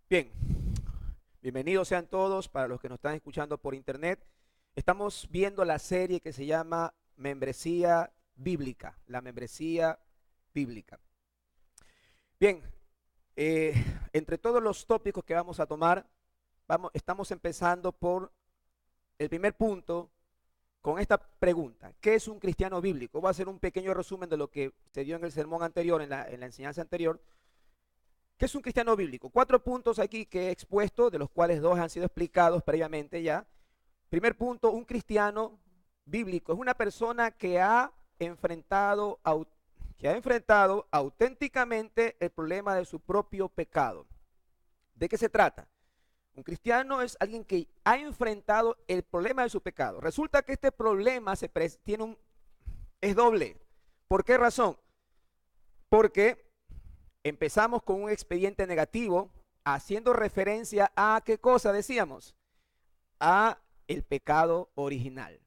Bien, bienvenidos sean todos para los que nos están escuchando por internet. Estamos viendo la serie que se llama Membresía Bíblica, la membresía bíblica. Bien, eh, entre todos los tópicos que vamos a tomar, estamos empezando por el primer punto con esta pregunta: ¿qué es un cristiano bíblico? Voy a hacer un pequeño resumen de lo que se dio en el sermón anterior, en la enseñanza anterior. ¿Qué es un cristiano bíblico? 4 puntos aquí que he expuesto, de los cuales 2 han sido explicados previamente ya. Primer punto: un cristiano bíblico es una persona que ha enfrentado auténticamente el problema de su propio pecado. ¿De qué se trata? Un cristiano es alguien que ha enfrentado el problema de su pecado. Resulta que este problema es doble. ¿Por qué razón? Porque empezamos con un expediente negativo, haciendo referencia a ¿qué cosa decíamos? A el pecado original.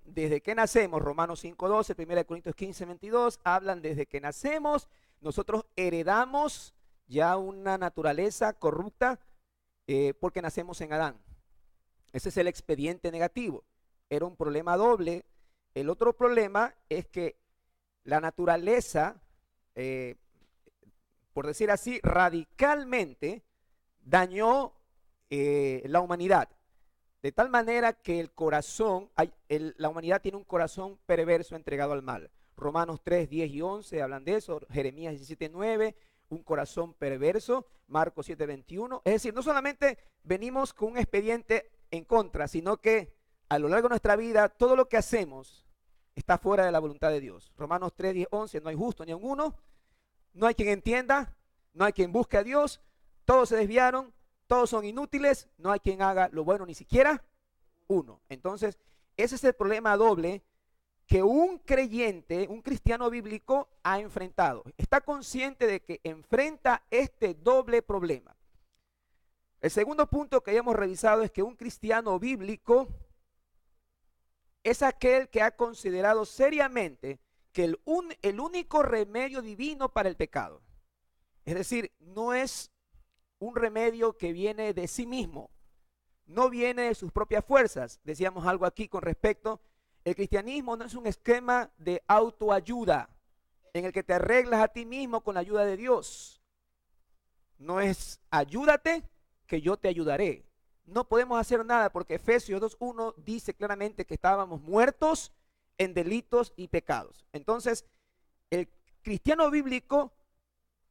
Desde que nacemos, Romanos 5:12, 1 Corintios 15:22, hablan desde que nacemos, nosotros heredamos ya una naturaleza corrupta porque nacemos en Adán. Ese es el expediente negativo. Era un problema doble. El otro problema es que la naturaleza, por decir así, radicalmente dañó la humanidad. De tal manera que la humanidad tiene un corazón perverso entregado al mal. Romanos 3, 10 y 11 hablan de eso. Jeremías 17, 9, un corazón perverso. Marcos 7, 21. Es decir, no solamente venimos con un expediente en contra, sino que a lo largo de nuestra vida todo lo que hacemos está fuera de la voluntad de Dios. Romanos 3, 10, 11, no hay justo ni aun uno. No hay quien entienda, no hay quien busque a Dios. Todos se desviaron, todos son inútiles, no hay quien haga lo bueno, ni siquiera uno. Entonces, ese es el problema doble que un creyente, un cristiano bíblico ha enfrentado. Está consciente de que enfrenta este doble problema. El segundo punto que hayamos revisado es que un cristiano bíblico es aquel que ha considerado seriamente que el único remedio divino para el pecado, es decir, no es un remedio que viene de sí mismo, no viene de sus propias fuerzas. Decíamos algo aquí con respecto, el cristianismo no es un esquema de autoayuda en el que te arreglas a ti mismo con la ayuda de Dios. No es ayúdate que yo te ayudaré. No podemos hacer nada porque Efesios 2:1 dice claramente que estábamos muertos en delitos y pecados. Entonces, el cristiano bíblico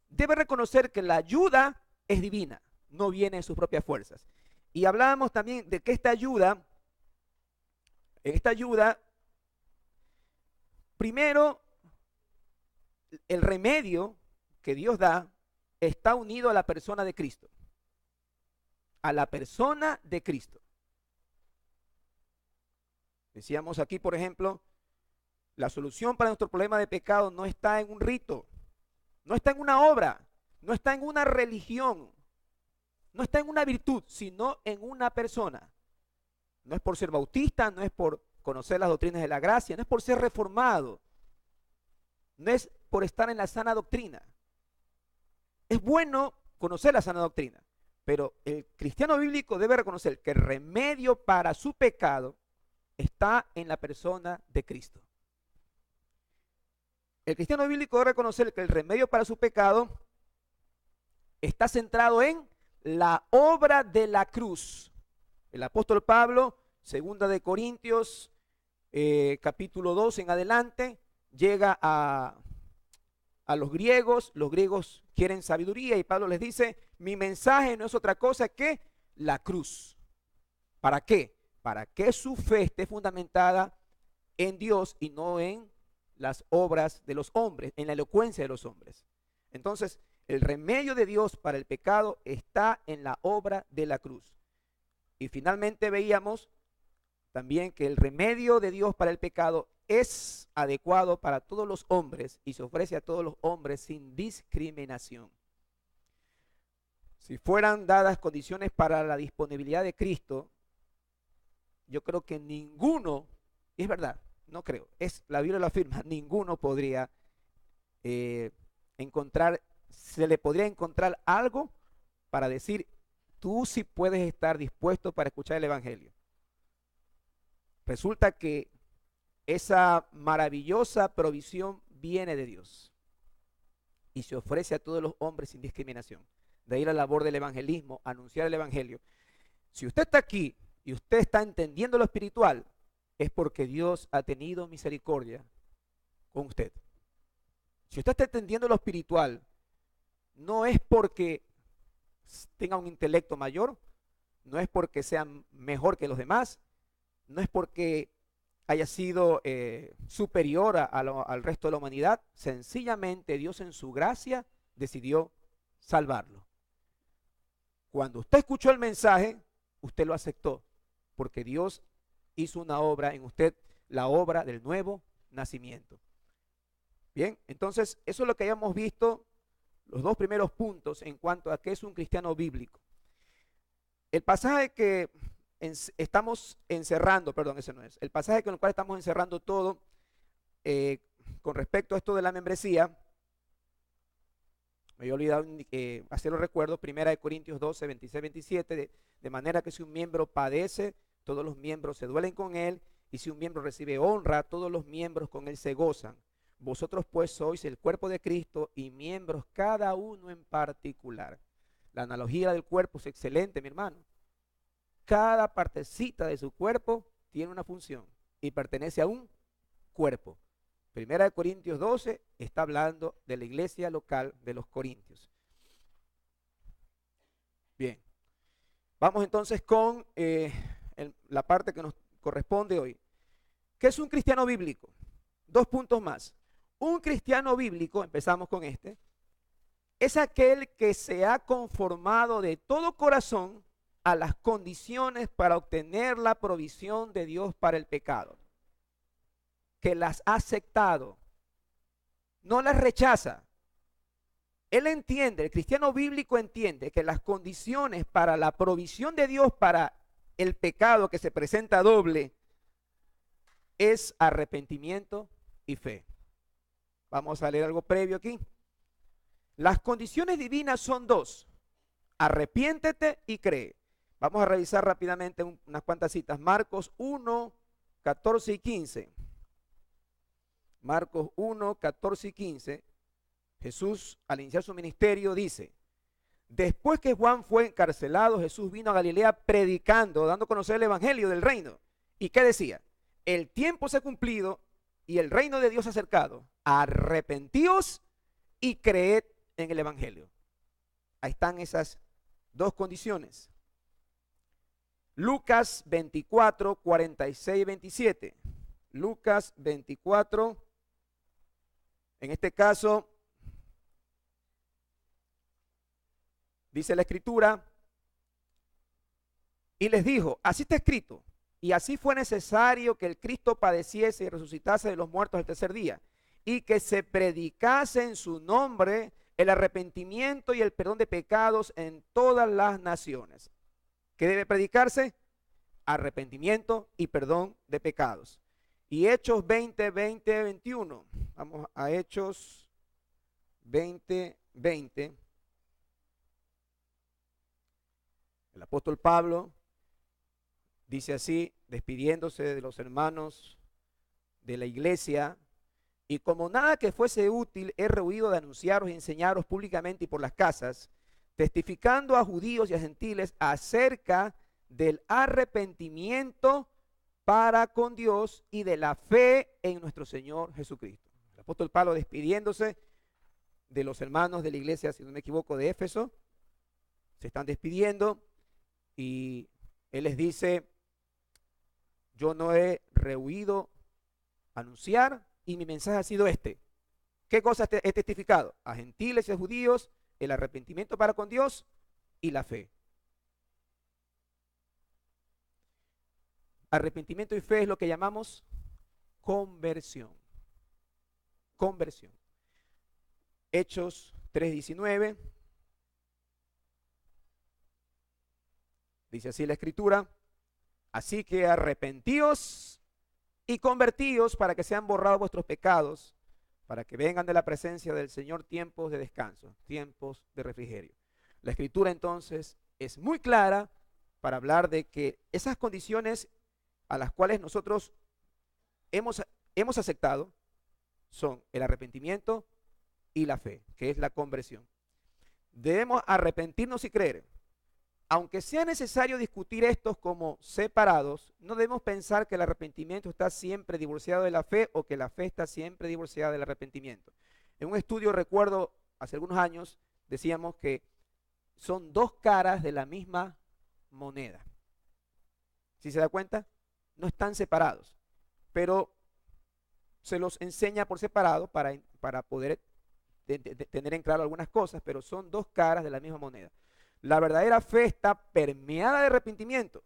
debe reconocer que la ayuda es divina, no viene de sus propias fuerzas. Y hablábamos también de que esta ayuda, primero, el remedio que Dios da está unido a la persona de Cristo. A la persona de Cristo. Decíamos aquí, por ejemplo, la solución para nuestro problema de pecado no está en un rito, no está en una obra, no está en una religión, no está en una virtud, sino en una persona. No es por ser bautista, no es por conocer las doctrinas de la gracia, no es por ser reformado, no es por estar en la sana doctrina. Es bueno conocer la sana doctrina, pero el cristiano bíblico debe reconocer que el remedio para su pecado está en la persona de Cristo. El cristiano bíblico debe reconocer que el remedio para su pecado está centrado en la obra de la cruz. El apóstol Pablo, 2 Corintios, capítulo 2 en adelante, llega a los griegos quieren sabiduría y Pablo les dice, mi mensaje no es otra cosa que la cruz. ¿Para qué? Para que su fe esté fundamentada en Dios y no en las obras de los hombres, en la elocuencia de los hombres. Entonces, el remedio de Dios para el pecado está en la obra de la cruz. Y finalmente veíamos también que el remedio de Dios para el pecado es adecuado para todos los hombres y se ofrece a todos los hombres sin discriminación. Si fueran dadas condiciones para la disponibilidad de Cristo, yo creo que ninguno, y es verdad, no creo, la Biblia lo afirma, ninguno podría encontrar se le podría encontrar algo para decir, tú sí puedes estar dispuesto para escuchar el Evangelio. Resulta que esa maravillosa provisión viene de Dios y se ofrece a todos los hombres sin discriminación. De ahí la labor del evangelismo, anunciar el Evangelio. Si usted está aquí y usted está entendiendo lo espiritual, es porque Dios ha tenido misericordia con usted. Si usted está entendiendo lo espiritual, no es porque tenga un intelecto mayor, no es porque sea mejor que los demás, no es porque haya sido superior al resto de la humanidad. Sencillamente Dios en su gracia decidió salvarlo. Cuando usted escuchó el mensaje, usted lo aceptó, porque Dios hizo una obra en usted, la obra del nuevo nacimiento. Bien, entonces eso es lo que hayamos visto, los dos primeros puntos en cuanto a qué es un cristiano bíblico. El pasaje que estamos encerrando, perdón, ese no es, el pasaje con el cual estamos encerrando todo con respecto a esto de la membresía, me había olvidado hacerlo recuerdo, 1 Corintios 12, 26, 27, de manera que si un miembro padece, todos los miembros se duelen con él, y si un miembro recibe honra, todos los miembros con él se gozan. Vosotros pues sois el cuerpo de Cristo y miembros cada uno en particular. La analogía del cuerpo es excelente, mi hermano. Cada partecita de su cuerpo tiene una función y pertenece a un cuerpo. 1 Corintios 12 está hablando de la iglesia local de los Corintios. Bien, vamos entonces con la parte que nos corresponde hoy. ¿Qué es un cristiano bíblico? 2 puntos más. Un cristiano bíblico, empezamos con este, es aquel que se ha conformado de todo corazón a las condiciones para obtener la provisión de Dios para el pecado. Que las ha aceptado, no las rechaza. Él entiende, el cristiano bíblico entiende que las condiciones para la provisión de Dios para el pecado que se presenta doble es arrepentimiento y fe. Vamos a leer algo previo aquí. Las condiciones divinas son 2: arrepiéntete y cree. Vamos a revisar rápidamente unas cuantas citas. Marcos 1, 14 y 15. Marcos 1, 14 y 15. Jesús, al iniciar su ministerio, dice: después que Juan fue encarcelado, Jesús vino a Galilea predicando, dando a conocer el evangelio del reino. ¿Y qué decía? El tiempo se ha cumplido y el reino de Dios se ha acercado. Arrepentíos y creed en el evangelio. Ahí están esas 2 condiciones. Lucas 24, 46 y 27. Lucas 24, en este caso, dice la escritura, y les dijo, así está escrito, y así fue necesario que el Cristo padeciese y resucitase de los muertos el tercer día, y que se predicase en su nombre el arrepentimiento y el perdón de pecados en todas las naciones. ¿Qué debe predicarse? Arrepentimiento y perdón de pecados. Y Hechos 20, 20, 21. Vamos a Hechos 20, 20. El apóstol Pablo dice así, despidiéndose de los hermanos de la iglesia: y como nada que fuese útil, he rehuido de anunciaros y enseñaros públicamente y por las casas, testificando a judíos y a gentiles acerca del arrepentimiento para con Dios y de la fe en nuestro Señor Jesucristo. El apóstol Pablo despidiéndose de los hermanos de la iglesia, si no me equivoco, de Éfeso, se están despidiendo y él les dice: yo no he rehuido anunciar y mi mensaje ha sido este. ¿Qué cosas he testificado? A gentiles y a judíos, el arrepentimiento para con Dios y la fe. Arrepentimiento y fe es lo que llamamos conversión. Conversión. Hechos 3:19. Dice así la escritura: así que arrepentíos y convertíos para que sean borrados vuestros pecados, para que vengan de la presencia del Señor tiempos de descanso, tiempos de refrigerio. La Escritura entonces es muy clara para hablar de que esas condiciones a las cuales nosotros hemos aceptado son el arrepentimiento y la fe, que es la conversión. Debemos arrepentirnos y creer. Aunque sea necesario discutir estos como separados, no debemos pensar que el arrepentimiento está siempre divorciado de la fe o que la fe está siempre divorciada del arrepentimiento. En un estudio, recuerdo, hace algunos años, decíamos que son dos caras de la misma moneda. ¿Sí se da cuenta? No están separados, pero se los enseña por separado para poder tener en claro algunas cosas, pero son dos caras de la misma moneda. La verdadera fe está permeada de arrepentimiento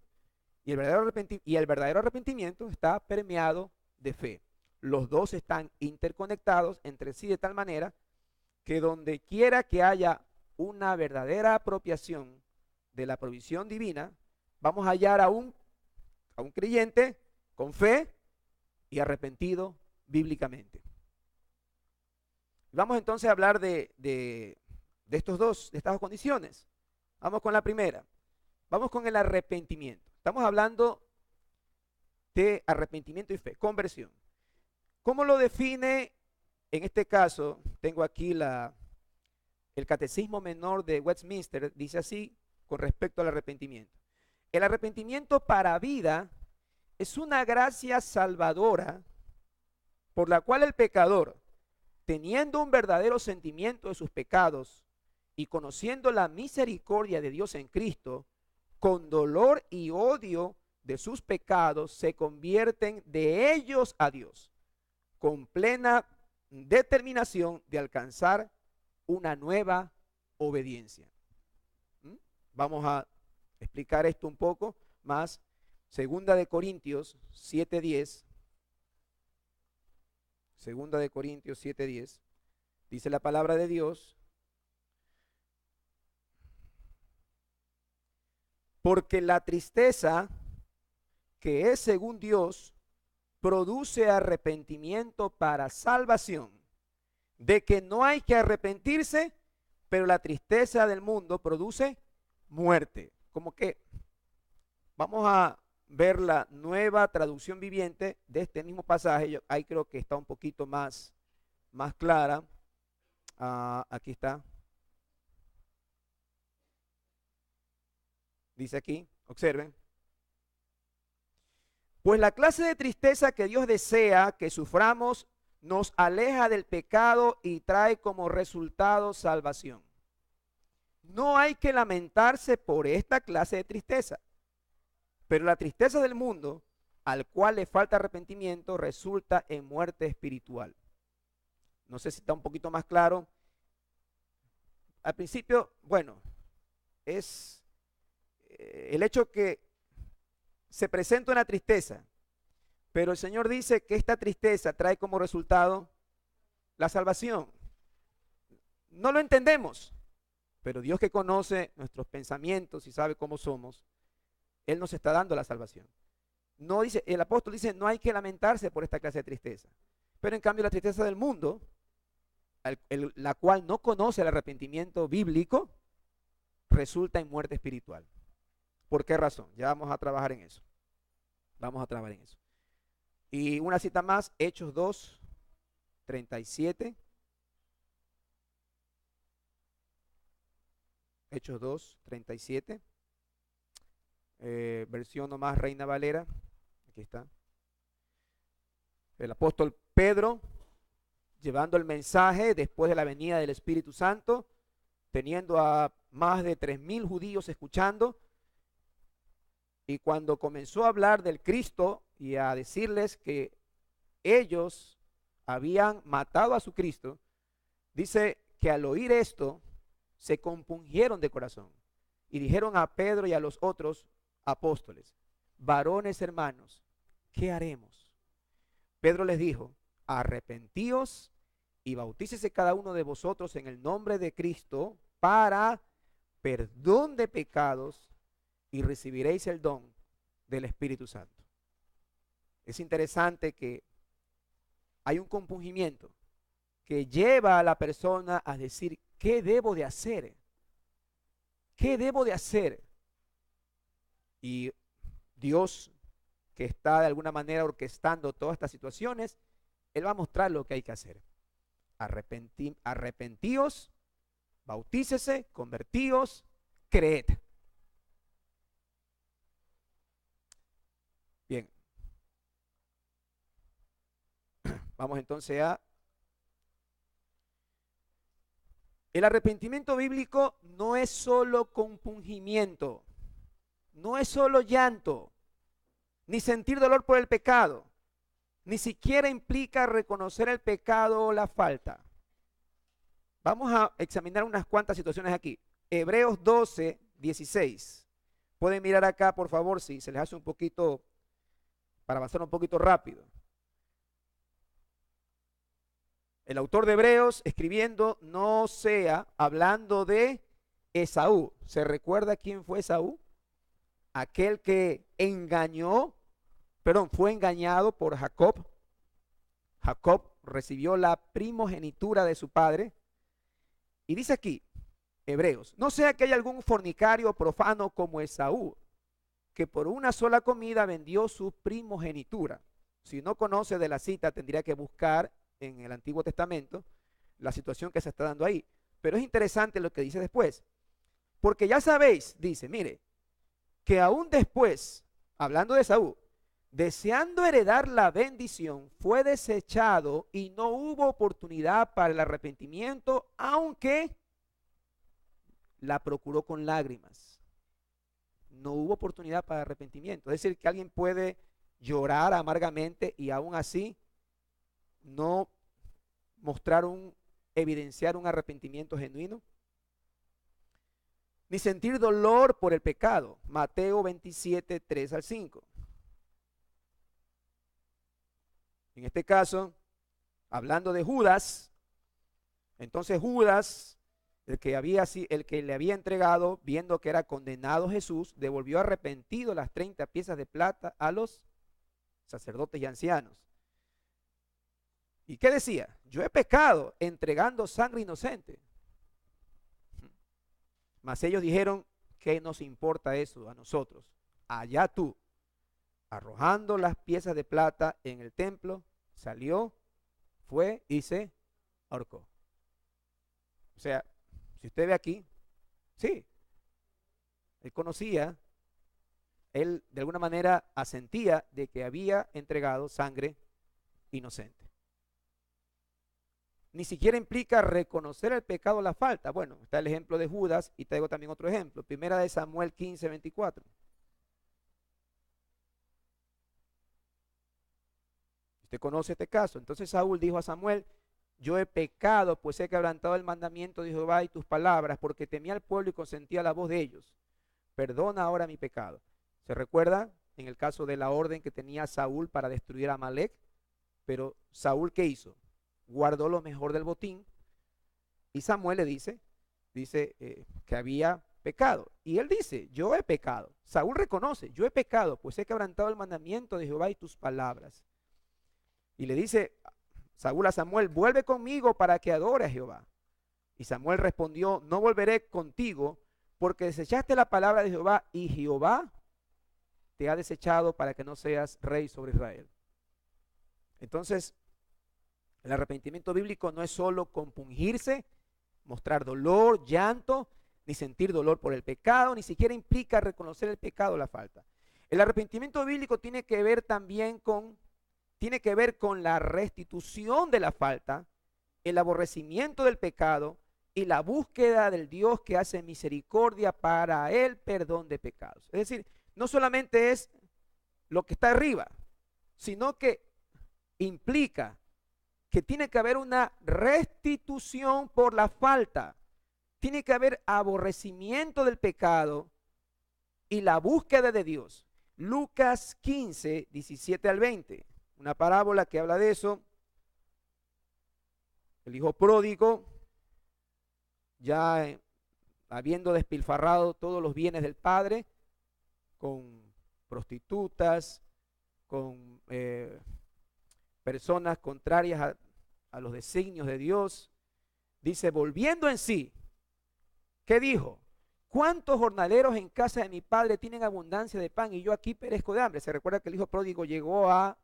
y el verdadero arrepentimiento está permeado de fe. Los dos están interconectados entre sí de tal manera que donde quiera que haya una verdadera apropiación de la provisión divina, vamos a hallar a un creyente con fe y arrepentido bíblicamente. Vamos entonces a hablar de estas dos condiciones. Vamos con la primera. Vamos con el arrepentimiento. Estamos hablando de arrepentimiento y fe, conversión. ¿Cómo lo define? En este caso, tengo aquí el Catecismo Menor de Westminster, dice así con respecto al arrepentimiento. El arrepentimiento para vida es una gracia salvadora por la cual el pecador, teniendo un verdadero sentimiento de sus pecados y conociendo la misericordia de Dios en Cristo, con dolor y odio de sus pecados, se convierten de ellos a Dios, con plena determinación de alcanzar una nueva obediencia. Vamos a explicar esto un poco más. Segunda de Corintios 7:10. Segunda de Corintios 7:10. Dice la palabra de Dios: porque la tristeza, que es según Dios, produce arrepentimiento para salvación, de que no hay que arrepentirse, pero la tristeza del mundo produce muerte. Como que vamos a ver la nueva traducción viviente de este mismo pasaje. Ahí creo que está un poquito más clara. Aquí está. Dice aquí, observen. Pues la clase de tristeza que Dios desea que suframos nos aleja del pecado y trae como resultado salvación. No hay que lamentarse por esta clase de tristeza, pero la tristeza del mundo, al cual le falta arrepentimiento, resulta en muerte espiritual. No sé si está un poquito más claro. Al principio, bueno, es el hecho que se presenta una tristeza, pero el Señor dice que esta tristeza trae como resultado la salvación. No lo entendemos, pero Dios, que conoce nuestros pensamientos y sabe cómo somos, Él nos está dando la salvación. No dice, el apóstol dice, no hay que lamentarse por esta clase de tristeza, pero en cambio la tristeza del mundo, la cual no conoce el arrepentimiento bíblico, resulta en muerte espiritual. ¿Por qué razón? Ya vamos a trabajar en eso. Vamos a trabajar en eso. Y una cita más, Hechos 2:37. Hechos 2:37. Versión nomás Reina Valera. Aquí está. El apóstol Pedro, llevando el mensaje después de la venida del Espíritu Santo, teniendo a más de 3,000 judíos escuchando. Y cuando comenzó a hablar del Cristo y a decirles que ellos habían matado a su Cristo, dice que al oír esto se compungieron de corazón y dijeron a Pedro y a los otros apóstoles: varones hermanos, ¿qué haremos? Pedro les dijo: arrepentíos y bautícese cada uno de vosotros en el nombre de Cristo para perdón de pecados, y recibiréis el don del Espíritu Santo. Es interesante que hay un compungimiento, que lleva a la persona a decir, ¿qué debo de hacer? ¿Qué debo de hacer? Y Dios, que está de alguna manera orquestando todas estas situaciones, Él va a mostrar lo que hay que hacer. Arrepentíos, bautícese, convertíos, creed. Bien. Vamos entonces a... El arrepentimiento bíblico no es solo compungimiento, no es solo llanto, ni sentir dolor por el pecado, ni siquiera implica reconocer el pecado o la falta. Vamos a examinar unas cuantas situaciones aquí. Hebreos 12, 16. Pueden mirar acá, por favor, si se les hace un poquito, para avanzar un poquito rápido. El autor de Hebreos, escribiendo, no sea hablando de Esaú. ¿Se recuerda quién fue Esaú? Aquel que fue engañado por Jacob. Jacob recibió la primogenitura de su padre. Y dice aquí, Hebreos, no sea que haya algún fornicario profano como Esaú, que por una sola comida vendió su primogenitura. Si no conoce de la cita, tendría que buscar en el Antiguo Testamento la situación que se está dando ahí. Pero es interesante lo que dice después. Porque ya sabéis, dice, mire, que aún después, hablando de Esaú, deseando heredar la bendición, fue desechado y no hubo oportunidad para el arrepentimiento, aunque la procuró con lágrimas. No hubo oportunidad para arrepentimiento. Es decir, que alguien puede llorar amargamente y aún así no evidenciar un arrepentimiento genuino, ni sentir dolor por el pecado. Mateo 27, 3 al 5. En este caso, hablando de Judas, entonces Judas, el que le había entregado, viendo que era condenado Jesús, devolvió arrepentido las 30 piezas de plata a los sacerdotes y ancianos. ¿Y qué decía? Yo he pecado entregando sangre inocente. Mas ellos dijeron, ¿qué nos importa eso a nosotros? Allá tú. Arrojando las piezas de plata en el templo, salió, fue y se ahorcó. O sea, si usted ve aquí, sí, él conocía, él de alguna manera asentía de que había entregado sangre inocente. Ni siquiera implica reconocer el pecado o la falta. Bueno, está el ejemplo de Judas y traigo también otro ejemplo. Primera de Samuel 15, 24. Usted conoce este caso. Entonces Saúl dijo a Samuel, yo he pecado, pues he quebrantado el mandamiento de Jehová y tus palabras, porque temía al pueblo y consentía la voz de ellos. Perdona ahora mi pecado. ¿Se recuerda en el caso de la orden que tenía Saúl para destruir a Amalek? Pero Saúl, ¿qué hizo? Guardó lo mejor del botín y Samuel le dice que había pecado. Y él dice, yo he pecado. Saúl reconoce, yo he pecado, pues he quebrantado el mandamiento de Jehová y tus palabras. Y le dice Saúl a Samuel, vuelve conmigo para que adore a Jehová. Y Samuel respondió, no volveré contigo porque desechaste la palabra de Jehová y Jehová te ha desechado para que no seas rey sobre Israel. Entonces, el arrepentimiento bíblico no es solo compungirse, mostrar dolor, llanto, ni sentir dolor por el pecado, ni siquiera implica reconocer el pecado o la falta. El arrepentimiento bíblico tiene que ver también con la restitución de la falta, el aborrecimiento del pecado y la búsqueda del Dios que hace misericordia para el perdón de pecados. Es decir, no solamente es lo que está arriba, sino que implica que tiene que haber una restitución por la falta, tiene que haber aborrecimiento del pecado y la búsqueda de Dios. Lucas 15, 17 al 20, una parábola que habla de eso. El hijo pródigo, ya habiendo despilfarrado todos los bienes del padre, con prostitutas, con personas contrarias a a los designios de Dios, dice, volviendo en sí, ¿qué dijo? ¿Cuántos jornaleros en casa de mi padre tienen abundancia de pan y yo aquí perezco de hambre? Se recuerda que el hijo pródigo llegó a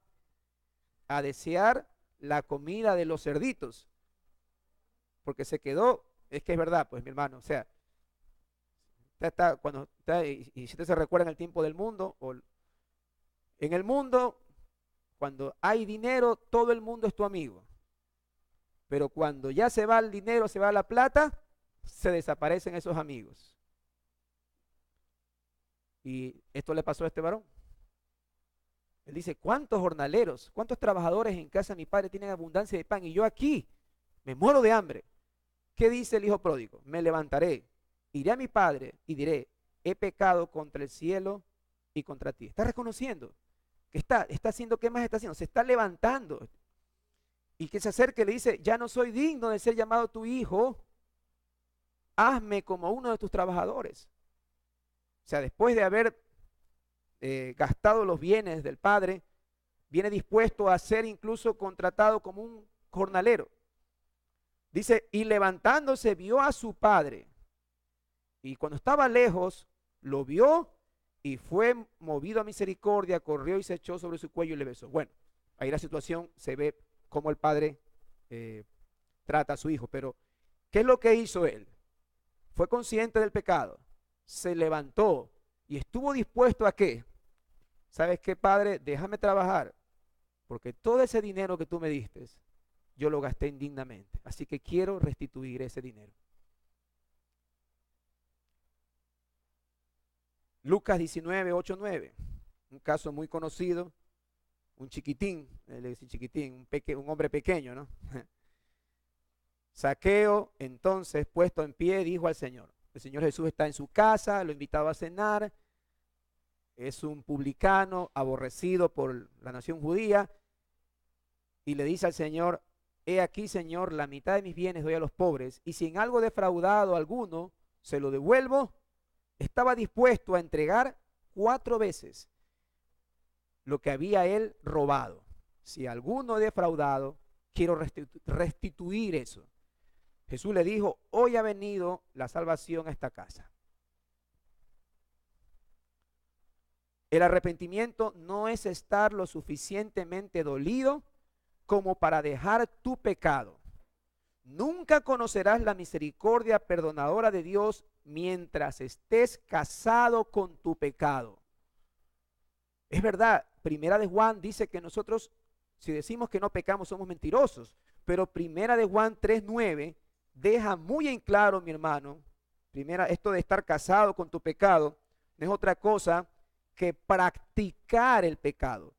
desear la comida de los cerditos, porque se quedó, es que es verdad, pues mi hermano, o sea, y si usted se recuerda en el tiempo del mundo, o en el mundo, cuando hay dinero, todo el mundo es tu amigo, pero cuando ya se va el dinero, se va la plata, se desaparecen esos amigos. Y esto le pasó a este varón. Él dice, ¿cuántos jornaleros, cuántos trabajadores en casa de mi padre tienen abundancia de pan y yo aquí me muero de hambre? ¿Qué dice el hijo pródigo? Me levantaré, iré a mi padre y diré, he pecado contra el cielo y contra ti. Está reconociendo que está haciendo, ¿qué más está haciendo? Se está levantando. Y que se acerque y le dice, ya no soy digno de ser llamado tu hijo, hazme como uno de tus trabajadores. O sea, después de haber gastado los bienes del padre, viene dispuesto a ser incluso contratado como un jornalero. Dice, y levantándose vio a su padre, y cuando estaba lejos, lo vio y fue movido a misericordia, corrió y se echó sobre su cuello y le besó. Bueno, ahí la situación se ve cómo el padre trata a su hijo, pero ¿qué es lo que hizo él? Fue consciente del pecado, se levantó y estuvo dispuesto a ¿qué? ¿Sabes qué, padre? Déjame trabajar, porque todo ese dinero que tú me diste, yo lo gasté indignamente, así que quiero restituir ese dinero. Lucas 19, 8, 9, un caso muy conocido, un chiquitín, le dice chiquitín, un hombre pequeño, ¿no? Zaqueo, entonces, puesto en pie, dijo al Señor. El Señor Jesús está en su casa, lo invitaba a cenar, es un publicano aborrecido por la nación judía, y le dice al Señor, he aquí, Señor, la mitad de mis bienes doy a los pobres, y si en algo defraudado a alguno, se lo devuelvo. Estaba dispuesto a entregar 4 veces lo que había él robado. Si alguno defraudado, quiero restituir eso. Jesús le dijo, hoy ha venido la salvación a esta casa. El arrepentimiento no es estar lo suficientemente dolido como para dejar tu pecado. Nunca conocerás la misericordia perdonadora de Dios mientras estés casado con tu pecado. Es verdad, Primera de Juan dice que nosotros, si decimos que no pecamos, somos mentirosos. Pero Primera de Juan 3:9 deja muy en claro, mi hermano, esto de estar casado con tu pecado, no es otra cosa que practicar el pecado.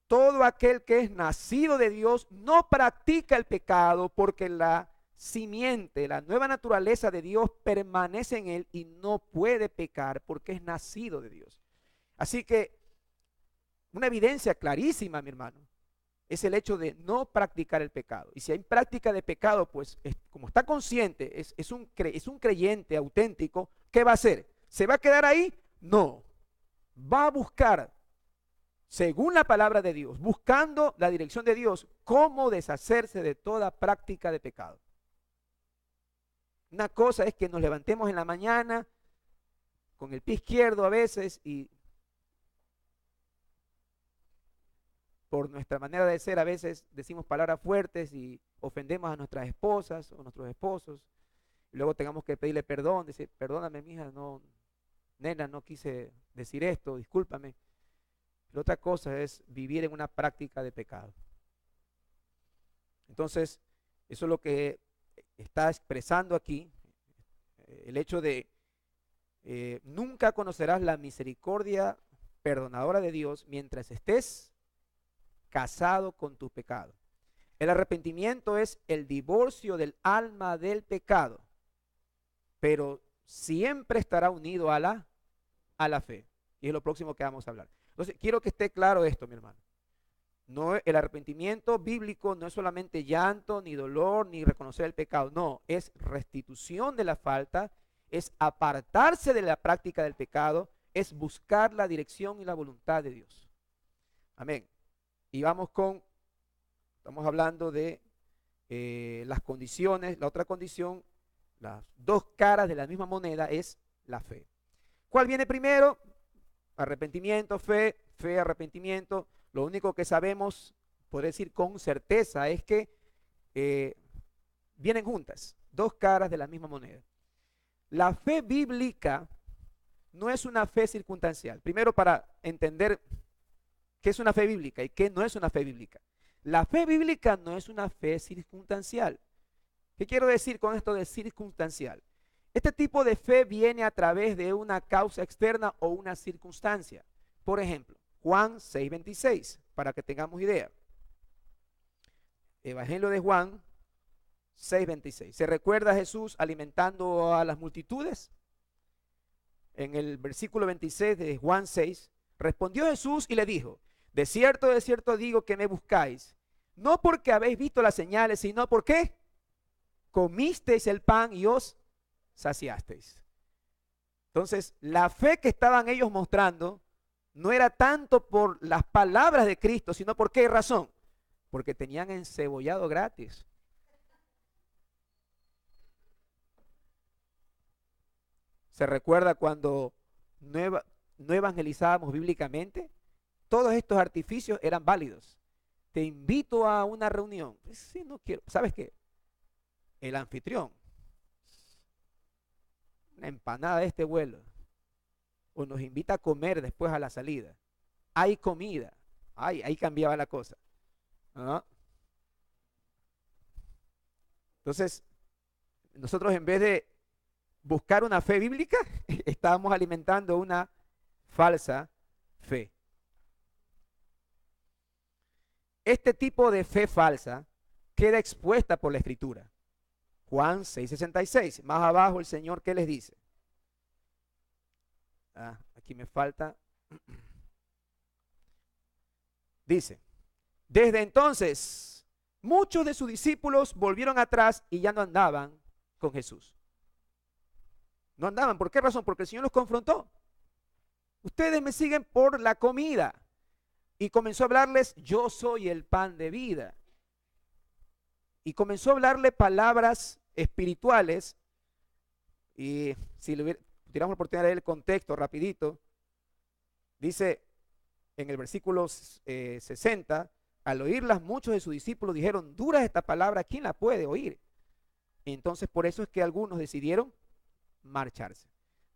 Todo aquel que es nacido de Dios no practica el pecado porque la simiente, la nueva naturaleza de Dios permanece en él y no puede pecar porque es nacido de Dios. Así que una evidencia clarísima, mi hermano, es el hecho de no practicar el pecado. Y si hay práctica de pecado, pues como está consciente, es un creyente auténtico, ¿qué va a hacer? ¿Se va a quedar ahí? No. Va a buscar, según la palabra de Dios, buscando la dirección de Dios, cómo deshacerse de toda práctica de pecado. Una cosa es que nos levantemos en la mañana con el pie izquierdo a veces y por nuestra manera de ser a veces decimos palabras fuertes y ofendemos a nuestras esposas o nuestros esposos. Y luego tengamos que pedirle perdón, decir, perdóname, mija, no, nena, no quise decir esto, discúlpame. La otra cosa es vivir en una práctica de pecado. Entonces, eso es lo que está expresando aquí, el hecho de nunca conocerás la misericordia perdonadora de Dios mientras estés casado con tu pecado. El arrepentimiento es el divorcio del alma del pecado, pero siempre estará unido a la fe. Y es lo próximo que vamos a hablar. Entonces, quiero que esté claro esto, mi hermano. No, el arrepentimiento bíblico no es solamente llanto, ni dolor, ni reconocer el pecado. No, es restitución de la falta, es apartarse de la práctica del pecado, es buscar la dirección y la voluntad de Dios. Amén. Y estamos hablando de las condiciones, la otra condición, las dos caras de la misma moneda es la fe. ¿Cuál viene primero? Arrepentimiento, fe, fe, arrepentimiento. Lo único que sabemos, poder decir con certeza, es que vienen juntas, dos caras de la misma moneda. La fe bíblica no es una fe circunstancial. Primero, para entender qué es una fe bíblica y qué no es una fe bíblica. La fe bíblica no es una fe circunstancial. ¿Qué quiero decir con esto de circunstancial? Este tipo de fe viene a través de una causa externa o una circunstancia. Por ejemplo, Juan 6:26, para que tengamos idea. Evangelio de Juan 6:26. ¿Se recuerda a Jesús alimentando a las multitudes? En el versículo 26 de Juan 6, respondió Jesús y le dijo: de cierto digo que me buscáis, no porque habéis visto las señales, sino porque comisteis el pan y os saciasteis. Entonces, la fe que estaban ellos mostrando no era tanto por las palabras de Cristo, sino por qué razón. Porque tenían encebollado gratis. ¿Se recuerda cuando no evangelizábamos bíblicamente? Todos estos artificios eran válidos. Te invito a una reunión. Pues sí, no quiero. ¿Sabes qué? El anfitrión, una empanada de este vuelo, o nos invita a comer después a la salida. Hay comida. Ay, ahí cambiaba la cosa. ¿Ah? Entonces, nosotros en vez de buscar una fe bíblica, estábamos alimentando una falsa fe. Este tipo de fe falsa queda expuesta por la Escritura. Juan 6:66, más abajo el Señor, ¿qué les dice? Aquí me falta. Dice: desde entonces, muchos de sus discípulos volvieron atrás y ya no andaban con Jesús. No andaban, ¿por qué razón? Porque el Señor los confrontó. Ustedes me siguen por la comida. Y comenzó a hablarles: yo soy el pan de vida. Y comenzó a hablarle palabras espirituales. Y si tuviéramos la oportunidad de leer el contexto rapidito, dice en el versículo 60, al oírlas muchos de sus discípulos dijeron: dura es esta palabra, ¿quién la puede oír? Entonces por eso es que algunos decidieron marcharse.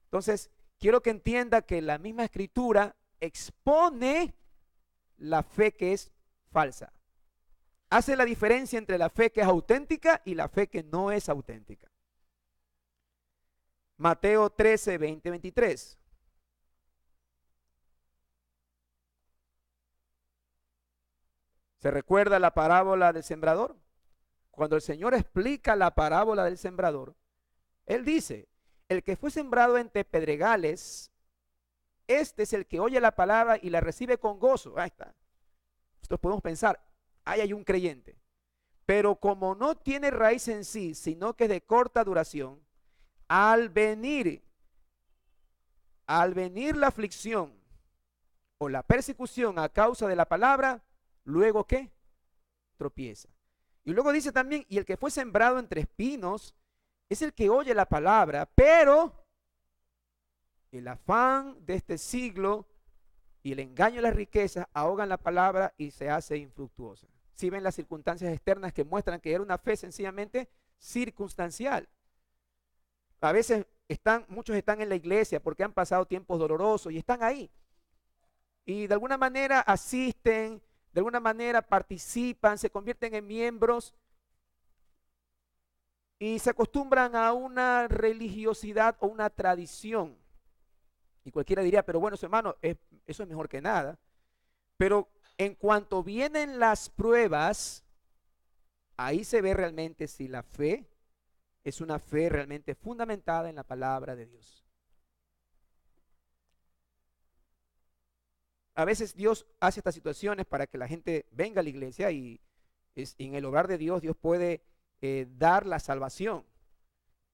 Entonces quiero que entienda que la misma Escritura expone la fe que es falsa. Hace la diferencia entre la fe que es auténtica y la fe que no es auténtica. Mateo 13, 20, 23. ¿Se recuerda la parábola del sembrador? Cuando el Señor explica la parábola del sembrador, Él dice: el que fue sembrado entre pedregales, este es el que oye la palabra y la recibe con gozo. Ahí está. Nosotros podemos pensar, ahí hay un creyente. Pero como no tiene raíz en sí, sino que es de corta duración, al venir la aflicción o la persecución a causa de la palabra, luego ¿qué? Tropieza. Y luego dice también: y el que fue sembrado entre espinos es el que oye la palabra, pero el afán de este siglo y el engaño de las riquezas ahogan la palabra y se hace infructuosa. Si ven las circunstancias externas que muestran que era una fe sencillamente circunstancial. A veces muchos están en la iglesia porque han pasado tiempos dolorosos y están ahí. Y de alguna manera asisten, de alguna manera participan, se convierten en miembros y se acostumbran a una religiosidad o una tradición. Y cualquiera diría: pero bueno, hermano, eso es mejor que nada. Pero en cuanto vienen las pruebas, ahí se ve realmente si la fe es una fe realmente fundamentada en la palabra de Dios. A veces Dios hace estas situaciones para que la gente venga a la iglesia y en el hogar de Dios puede dar la salvación.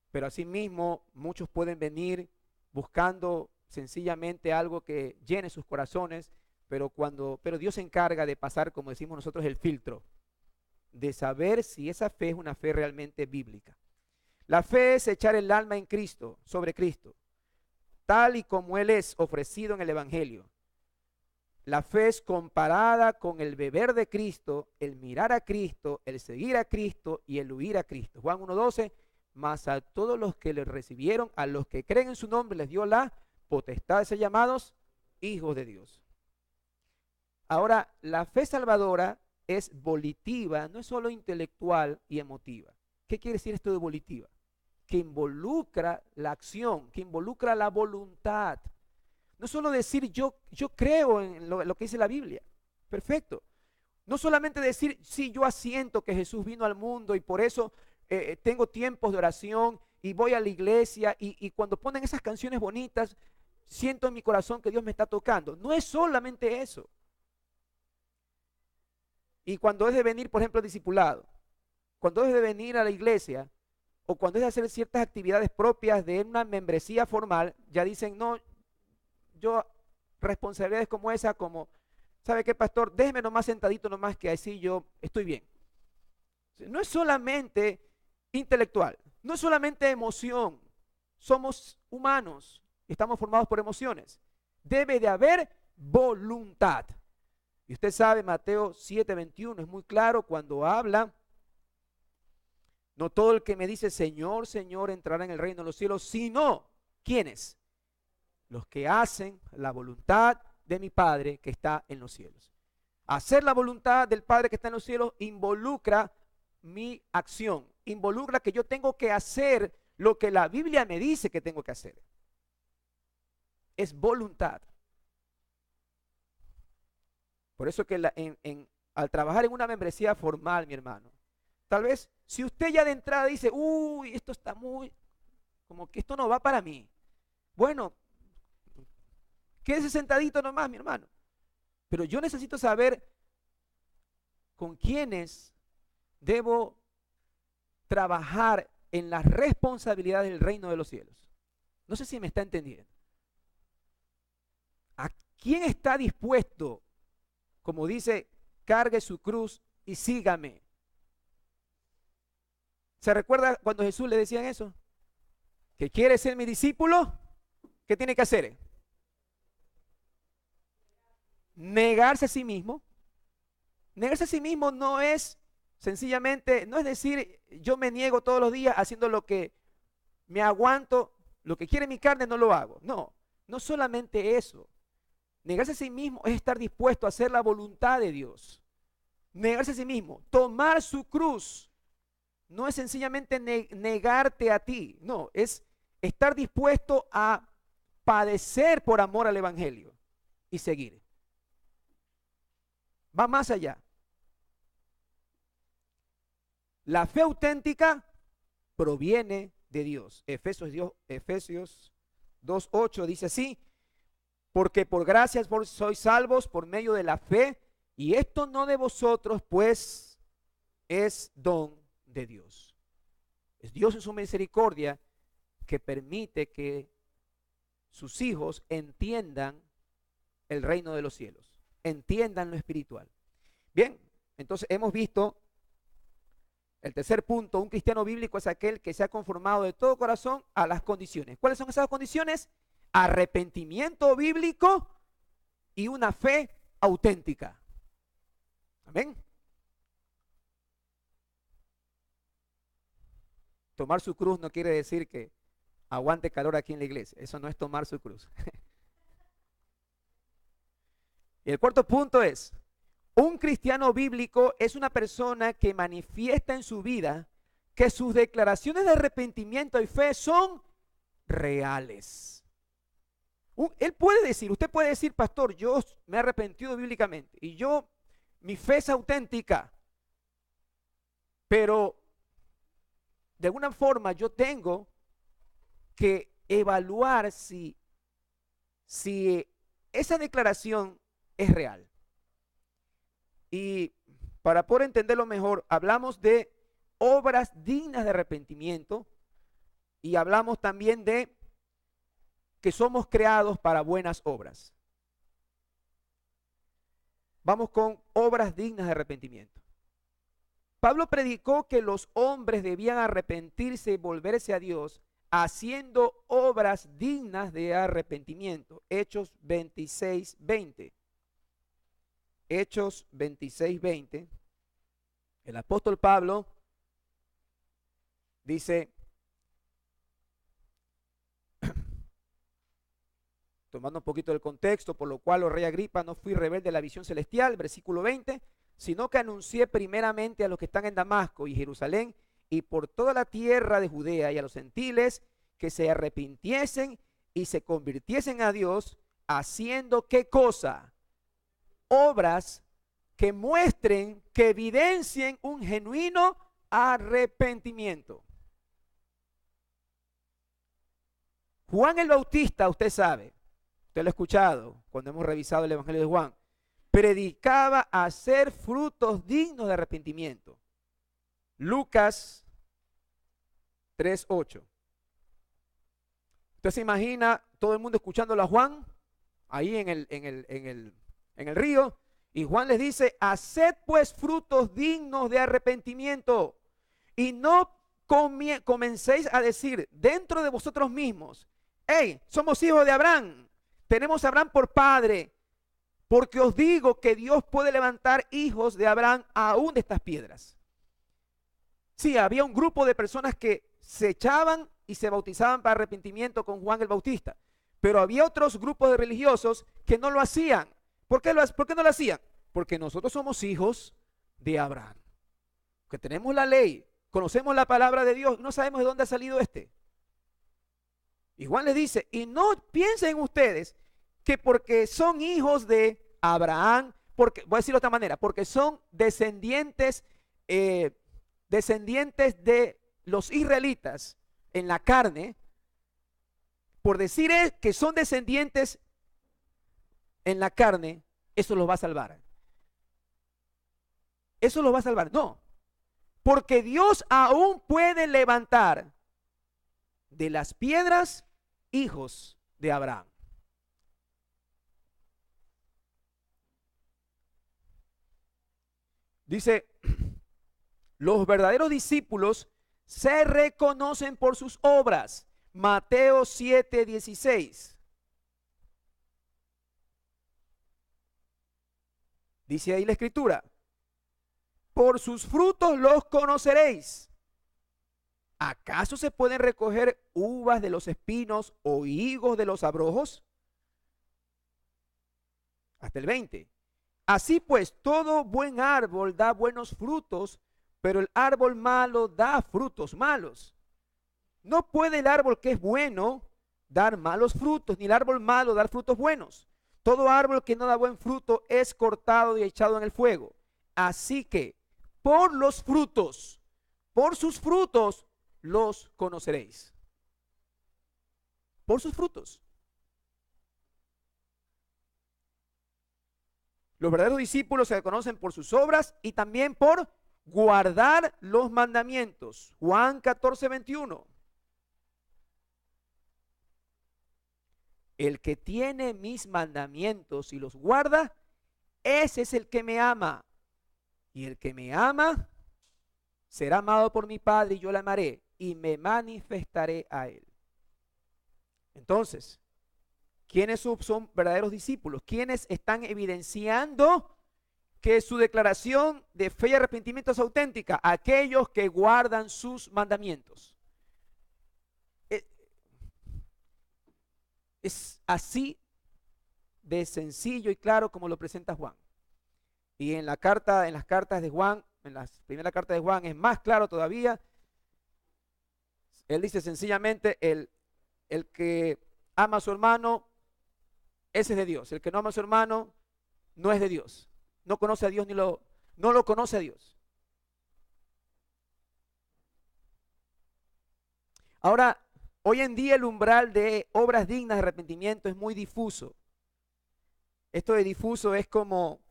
Pero asimismo muchos pueden venir buscando sencillamente algo que llene sus corazones, pero Dios se encarga de pasar, como decimos nosotros, el filtro. de saber si esa fe es una fe realmente bíblica. La fe es echar el alma en Cristo, sobre Cristo, tal y como Él es ofrecido en el Evangelio. La fe es comparada con el beber de Cristo, el mirar a Cristo, el seguir a Cristo y el huir a Cristo. Juan 1:12, mas a todos los que le recibieron, a los que creen en su nombre, les dio la potestad de ser llamados hijos de Dios. Ahora, la fe salvadora es volitiva, no es solo intelectual y emotiva. ¿Qué quiere decir esto de volitiva? Que involucra la acción, que involucra la voluntad. No solo decir yo creo en lo que dice la Biblia. Perfecto. No solamente decir, sí, yo asiento que Jesús vino al mundo y por eso tengo tiempos de oración y voy a la iglesia y cuando ponen esas canciones bonitas, siento en mi corazón que Dios me está tocando. No es solamente eso. Y cuando es de venir, por ejemplo, discipulado, cuando es de venir a la iglesia o cuando es de hacer ciertas actividades propias de una membresía formal, ya dicen, no, yo responsabilidades como esa, como, ¿sabe qué, pastor? Déjeme nomás sentadito nomás que así yo estoy bien. No es solamente intelectual, no es solamente emoción, somos humanos, estamos formados por emociones. Debe de haber voluntad. Y usted sabe, Mateo 7:21 es muy claro cuando habla, no todo el que me dice Señor, Señor entrará en el reino de los cielos, sino, ¿quiénes? Los que hacen la voluntad de mi Padre que está en los cielos. Hacer la voluntad del Padre que está en los cielos involucra mi acción, involucra que yo tengo que hacer lo que la Biblia me dice que tengo que hacer. Es voluntad. Por eso que al trabajar en una membresía formal, mi hermano, tal vez si usted ya de entrada dice, uy, esto está muy, como que esto no va para mí. Bueno, quédese sentadito nomás, mi hermano. Pero yo necesito saber con quiénes debo trabajar en las responsabilidades del reino de los cielos. No sé si me está entendiendo. ¿A quién está dispuesto, como dice, cargue su cruz y sígame? ¿Se recuerda cuando Jesús le decían eso? ¿Que quiere ser mi discípulo? ¿Qué tiene que hacer? Negarse a sí mismo. Negarse a sí mismo no es sencillamente, no es decir, yo me niego todos los días haciendo lo que me aguanto, lo que quiere mi carne no lo hago. No, no solamente eso. Negarse a sí mismo es estar dispuesto a hacer la voluntad de Dios. Negarse a sí mismo, tomar su cruz, no es sencillamente negarte a ti, no, es estar dispuesto a padecer por amor al Evangelio y seguir. Va más allá. La fe auténtica proviene de Dios. Efesios 2:8 dice así, porque por gracias sois salvos por medio de la fe, y esto no de vosotros, pues es don de Dios. Es Dios en su misericordia que permite que sus hijos entiendan el reino de los cielos, entiendan lo espiritual. Bien, entonces hemos visto el tercer punto, un cristiano bíblico es aquel que se ha conformado de todo corazón a las condiciones. ¿Cuáles son esas condiciones? Arrepentimiento bíblico y una fe auténtica. Amén. Tomar su cruz no quiere decir que aguante calor aquí en la iglesia. Eso no es tomar su cruz. Y el cuarto punto es, un cristiano bíblico es una persona que manifiesta en su vida que sus declaraciones de arrepentimiento y fe son reales. Él puede decir, usted puede decir, pastor, yo me he arrepentido bíblicamente y mi fe es auténtica, pero de alguna forma yo tengo que evaluar si esa declaración es real. Y para poder entenderlo mejor, hablamos de obras dignas de arrepentimiento y hablamos también de que somos creados para buenas obras. Vamos con obras dignas de arrepentimiento. Pablo predicó que los hombres debían arrepentirse y volverse a Dios haciendo obras dignas de arrepentimiento. Hechos 26:20. Hechos 26:20. El apóstol Pablo dice, tomando un poquito del contexto, por lo cual, oh rey Agripa, no fui rebelde a la visión celestial, versículo 20, sino que anuncié primeramente a los que están en Damasco y Jerusalén y por toda la tierra de Judea y a los gentiles que se arrepintiesen y se convirtiesen a Dios, haciendo ¿qué cosa? Obras que muestren, que evidencien un genuino arrepentimiento. Juan el Bautista, usted sabe, usted lo ha escuchado cuando hemos revisado el Evangelio de Juan, predicaba hacer frutos dignos de arrepentimiento. Lucas 3:8. Usted se imagina todo el mundo escuchándolo a Juan ahí en el río, y Juan les dice: haced pues frutos dignos de arrepentimiento y no comencéis a decir dentro de vosotros mismos: hey, somos hijos de Abraham, tenemos a Abraham por padre. Porque os digo que Dios puede levantar hijos de Abraham aún de estas piedras. Sí, había un grupo de personas que se echaban y se bautizaban para arrepentimiento con Juan el Bautista. Pero había otros grupos de religiosos que no lo hacían. ¿Por qué no lo hacían? Porque nosotros somos hijos de Abraham. Que tenemos la ley, conocemos la palabra de Dios, no sabemos de dónde ha salido este. Y Juan les dice: y no piensen ustedes que porque son hijos de Abraham, porque, voy a decirlo de otra manera, porque son descendientes de los israelitas en la carne, por decir que son descendientes en la carne, eso los va a salvar. Eso los va a salvar. No, porque Dios aún puede levantar de las piedras hijos de Abraham. Dice: los verdaderos discípulos se reconocen por sus obras. Mateo 7:16. Dice ahí la escritura: por sus frutos los conoceréis. ¿Acaso se pueden recoger uvas de los espinos o higos de los abrojos? Hasta el 20. Así pues, todo buen árbol da buenos frutos, pero el árbol malo da frutos malos. No puede el árbol que es bueno dar malos frutos, ni el árbol malo dar frutos buenos. Todo árbol que no da buen fruto es cortado y echado en el fuego. Así que, por los frutos, por sus frutos, los conoceréis. Por sus frutos. Los verdaderos discípulos se conocen por sus obras y también por guardar los mandamientos. Juan 14:21. El que tiene mis mandamientos y los guarda, ese es el que me ama. Y el que me ama será amado por mi Padre, y yo le amaré y me manifestaré a él. Entonces, ¿quiénes son verdaderos discípulos? ¿Quiénes están evidenciando que su declaración de fe y arrepentimiento es auténtica? Aquellos que guardan sus mandamientos. Es así de sencillo y claro como lo presenta Juan. Y en las cartas de Juan, en la primera carta de Juan es más claro todavía. Él dice sencillamente: el que ama a su hermano, ese es de Dios. El que no ama a su hermano no es de Dios. No conoce a Dios no lo conoce a Dios. Ahora, hoy en día el umbral de obras dignas de arrepentimiento es muy difuso. Esto de difuso es como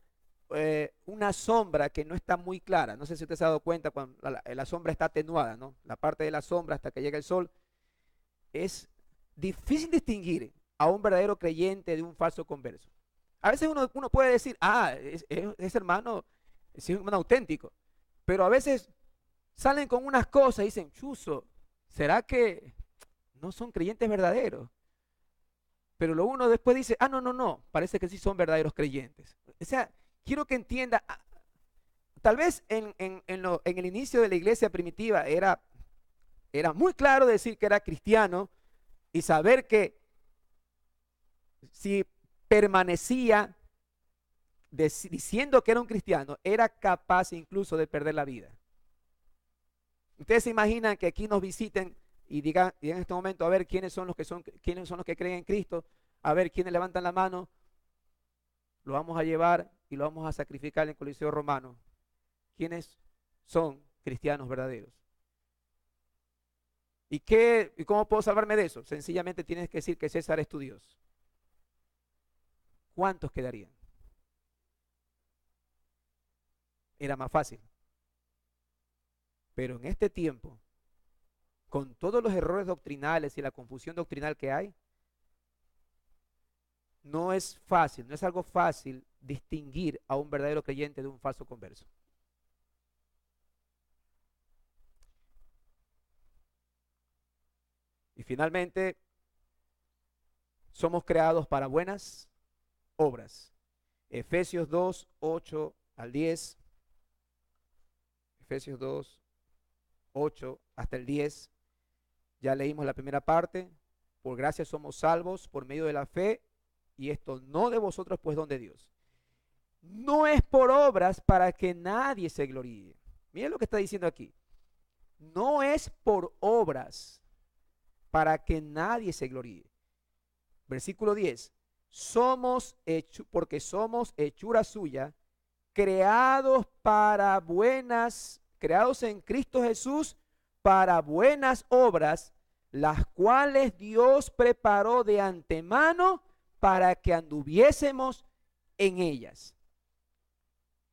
una sombra que no está muy clara. No sé si usted se ha dado cuenta cuando la sombra está atenuada, ¿no? La parte de la sombra hasta que llega el sol. Es difícil distinguir a un verdadero creyente de un falso converso. A veces uno puede decir: ese hermano es un hermano auténtico. Pero a veces salen con unas cosas y dicen, chuzo, ¿será que no son creyentes verdaderos? Pero lo uno después dice, ah, no, no, no, parece que sí son verdaderos creyentes. O sea, quiero que entienda, tal vez en el inicio de la iglesia primitiva era muy claro decir que era cristiano y saber que si permanecía diciendo que era un cristiano, era capaz incluso de perder la vida. Ustedes se imaginan que aquí nos visiten y digan y en este momento a ver quiénes son los que creen en Cristo, a ver quiénes levantan la mano, lo vamos a llevar y lo vamos a sacrificar en el Coliseo Romano. ¿Quiénes son cristianos verdaderos? ¿Y cómo puedo salvarme de eso? Sencillamente tienes que decir que César es tu Dios. ¿Cuántos quedarían? Era más fácil. Pero en este tiempo, con todos los errores doctrinales y la confusión doctrinal que hay, no es fácil, no es algo fácil distinguir a un verdadero creyente de un falso converso. Y finalmente, somos creados para buenas obras. Efesios 2, 8 al 10. Efesios 2, 8 hasta el 10. Ya leímos la primera parte. Por gracia somos salvos por medio de la fe, y esto no de vosotros, pues don de Dios. No es por obras para que nadie se gloríe. Miren lo que está diciendo aquí. No es por obras para que nadie se gloríe. Versículo 10. Porque somos hechura suya, creados en Cristo Jesús para buenas obras, las cuales Dios preparó de antemano para que anduviésemos en ellas.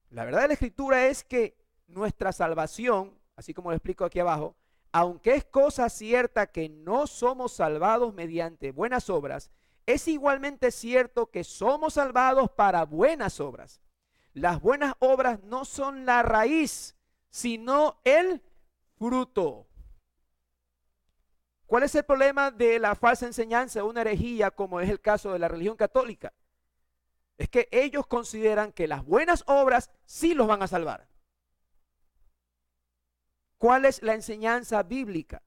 La verdad de la Escritura es que nuestra salvación, así como lo explico aquí abajo, aunque es cosa cierta que no somos salvados mediante buenas obras, es igualmente cierto que somos salvados para buenas obras. Las buenas obras no son la raíz, sino el fruto. ¿Cuál es el problema de la falsa enseñanza, una herejía, como es el caso de la religión católica? Es que ellos consideran que las buenas obras sí los van a salvar. ¿Cuál es la enseñanza bíblica?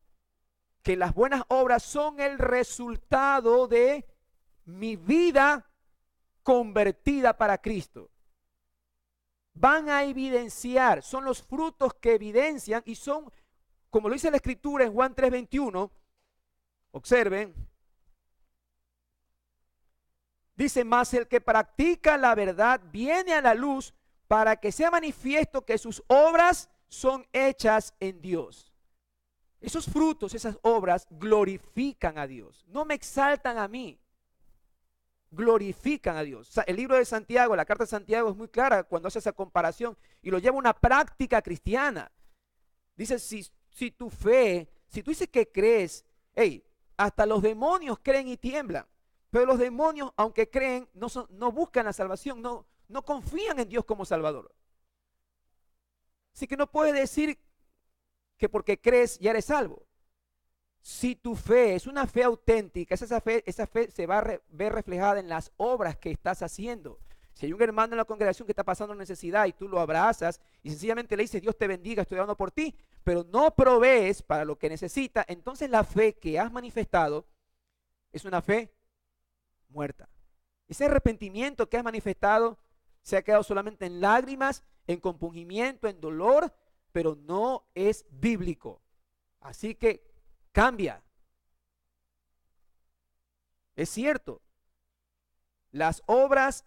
Que las buenas obras son el resultado de mi vida convertida para Cristo. Van a evidenciar, son los frutos que evidencian y son, como lo dice la Escritura en Juan 3:21, observen, dice, mas el que practica la verdad viene a la luz para que sea manifiesto que sus obras son hechas en Dios. Esos frutos, esas obras glorifican a Dios, no me exaltan a mí, glorifican a Dios. O sea, el libro de Santiago, la carta de Santiago es muy clara cuando hace esa comparación y lo lleva a una práctica cristiana. Dice, si tu fe, si tú dices que crees, hey, hasta los demonios creen y tiemblan, pero los demonios, aunque creen, no buscan la salvación, no confían en Dios como Salvador. Así que no puedes decir que porque crees ya eres salvo. Si tu fe es una fe auténtica, esa fe se va a ver reflejada en las obras que estás haciendo. Si hay un hermano en la congregación que está pasando necesidad y tú lo abrazas y sencillamente le dices, Dios te bendiga, estoy orando por ti, pero no provees para lo que necesita, entonces la fe que has manifestado es una fe muerta. Ese arrepentimiento que has manifestado se ha quedado solamente en lágrimas, en compungimiento, en dolor, pero no es bíblico. Así que cambia. Es cierto, las obras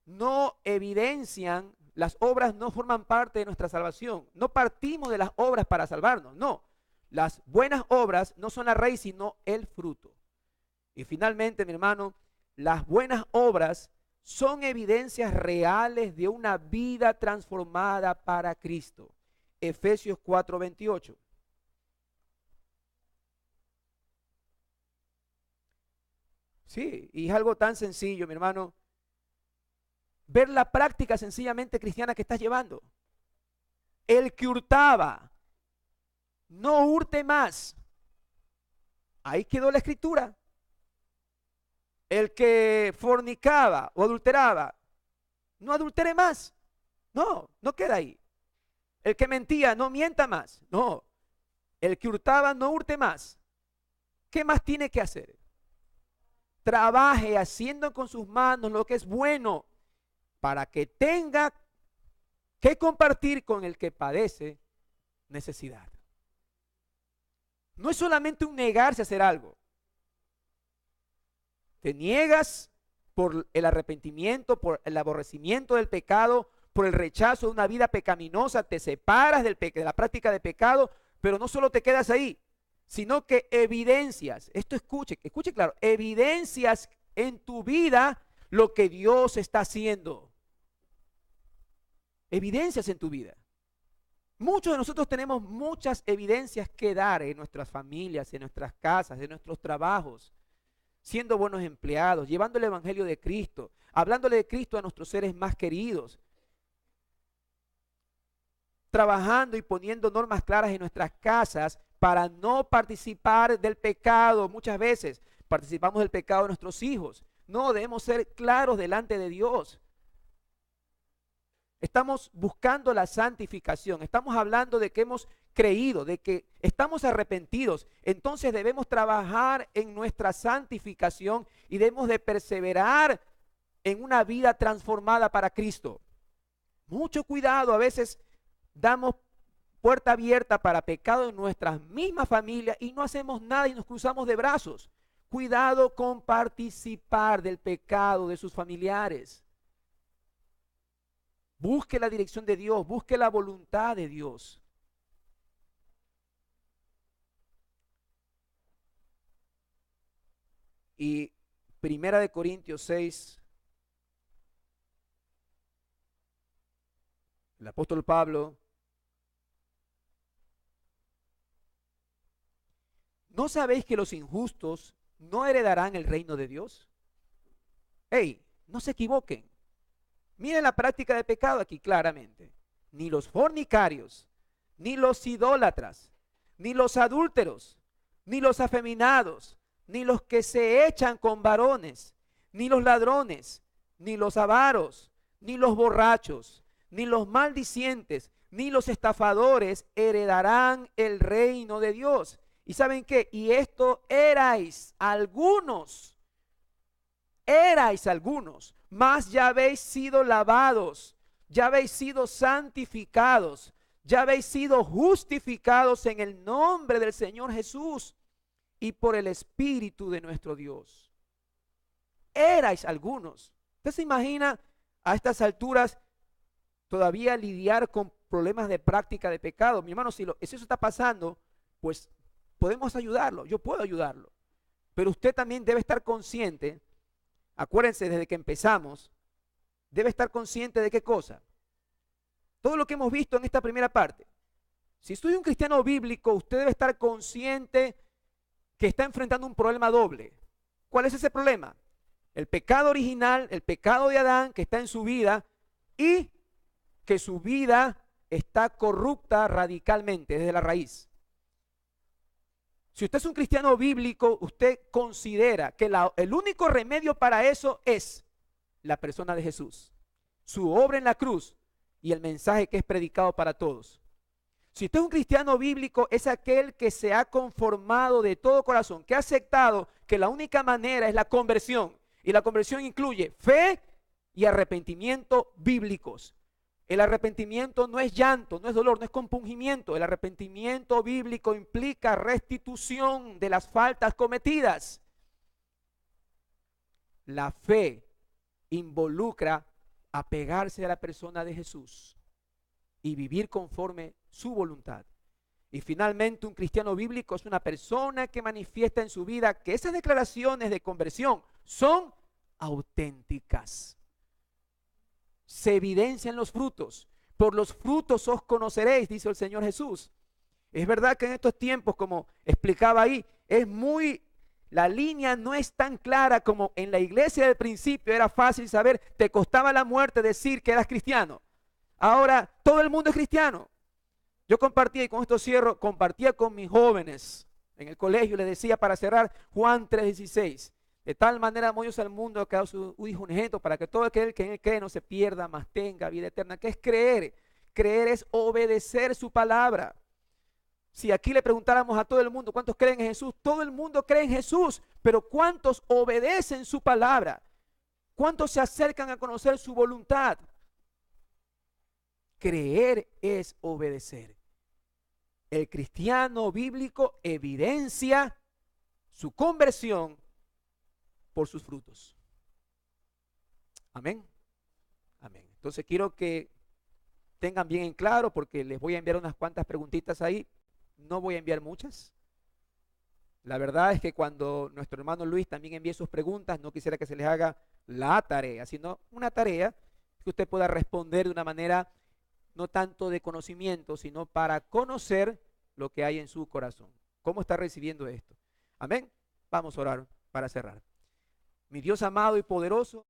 no evidencian, las obras no forman parte de nuestra salvación. No partimos de las obras para salvarnos, no. Las buenas obras no son la raíz, sino el fruto. Y finalmente, mi hermano, las buenas obras son evidencias reales de una vida transformada para Cristo. Efesios 4:28. Sí, y es algo tan sencillo, mi hermano, ver la práctica sencillamente cristiana que estás llevando. El que hurtaba, no hurte más. Ahí quedó la escritura. El que fornicaba o adulteraba, no adultere más. No, no queda ahí. El que mentía, no mienta más. No. El que hurtaba, no hurte más. ¿Qué más tiene que hacer? Trabaje haciendo con sus manos lo que es bueno para que tenga que compartir con el que padece necesidad. No es solamente un negarse a hacer algo. Te niegas por el arrepentimiento, por el aborrecimiento del pecado, por el rechazo de una vida pecaminosa, te separas de la práctica de pecado, pero no solo te quedas ahí, sino que evidencias, esto escuche claro, evidencias en tu vida lo que Dios está haciendo. Evidencias en tu vida. Muchos de nosotros tenemos muchas evidencias que dar en nuestras familias, en nuestras casas, en nuestros trabajos, siendo buenos empleados, llevando el evangelio de Cristo, hablándole de Cristo a nuestros seres más queridos, trabajando y poniendo normas claras en nuestras casas para no participar del pecado. Muchas veces participamos del pecado de nuestros hijos. No, debemos ser claros delante de Dios. Estamos buscando la santificación, estamos hablando de que hemos creído, de que estamos arrepentidos. Entonces debemos trabajar en nuestra santificación y debemos de perseverar en una vida transformada para Cristo. Mucho cuidado, a veces damos puerta abierta para pecado en nuestras mismas familias y no hacemos nada y nos cruzamos de brazos. Cuidado con participar del pecado de sus familiares. Busque la dirección de Dios, busque la voluntad de Dios. Y 1 Corintios 6, el apóstol Pablo, ¿no sabéis que los injustos no heredarán el reino de Dios? ¡Ey! No se equivoquen. Miren la práctica de pecado aquí claramente. Ni los fornicarios, ni los idólatras, ni los adúlteros, ni los afeminados, ni los que se echan con varones, ni los ladrones, ni los avaros, ni los borrachos, ni los maldicientes, ni los estafadores heredarán el reino de Dios. ¿Y saben qué? Y esto erais algunos, mas ya habéis sido lavados, ya habéis sido santificados, ya habéis sido justificados en el nombre del Señor Jesús y por el Espíritu de nuestro Dios. Erais algunos. ¿Usted se imagina a estas alturas todavía lidiar con problemas de práctica de pecado? Mi hermano, si eso está pasando, pues podemos ayudarlo, yo puedo ayudarlo. Pero usted también debe estar consciente. Acuérdense, desde que empezamos, debe estar consciente de qué cosa. Todo lo que hemos visto en esta primera parte. Si soy un cristiano bíblico, usted debe estar consciente que está enfrentando un problema doble. ¿Cuál es ese problema? El pecado original, el pecado de Adán que está en su vida y que su vida está corrupta radicalmente desde la raíz. Si usted es un cristiano bíblico, usted considera que el único remedio para eso es la persona de Jesús, su obra en la cruz y el mensaje que es predicado para todos. Si usted es un cristiano bíblico, es aquel que se ha conformado de todo corazón, que ha aceptado que la única manera es la conversión. Y la conversión incluye fe y arrepentimiento bíblicos. El arrepentimiento no es llanto, no es dolor, no es compungimiento. El arrepentimiento bíblico implica restitución de las faltas cometidas. La fe involucra apegarse a la persona de Jesús y vivir conforme su voluntad. Y finalmente, un cristiano bíblico es una persona que manifiesta en su vida que esas declaraciones de conversión son auténticas. Se evidencian los frutos. Por los frutos os conoceréis, dice el Señor Jesús. Es verdad que en estos tiempos, como explicaba ahí, la línea no es tan clara como en la iglesia del principio. Era fácil saber, te costaba la muerte decir que eras cristiano. Ahora todo el mundo es cristiano. Yo compartía, y con esto cierro, compartía con mis jóvenes en el colegio, les decía para cerrar Juan 3:16. De tal manera amó Dios al mundo que ha dado su Hijo unigénito para que todo aquel que en él cree no se pierda, mas tenga vida eterna. ¿Qué es creer? Creer es obedecer su palabra. Si aquí le preguntáramos a todo el mundo cuántos creen en Jesús, todo el mundo cree en Jesús, pero ¿cuántos obedecen su palabra? ¿Cuántos se acercan a conocer su voluntad? Creer es obedecer. El cristiano bíblico evidencia su conversión por sus frutos. Amén. Amén. Entonces quiero que tengan bien en claro, porque les voy a enviar unas cuantas preguntitas ahí. No voy a enviar muchas. La verdad es que cuando nuestro hermano Luis también envíe sus preguntas, no quisiera que se les haga la tarea, sino una tarea que usted pueda responder de una manera no tanto de conocimiento, sino para conocer lo que hay en su corazón. ¿Cómo está recibiendo esto? Amén. Vamos a orar para cerrar. Mi Dios amado y poderoso.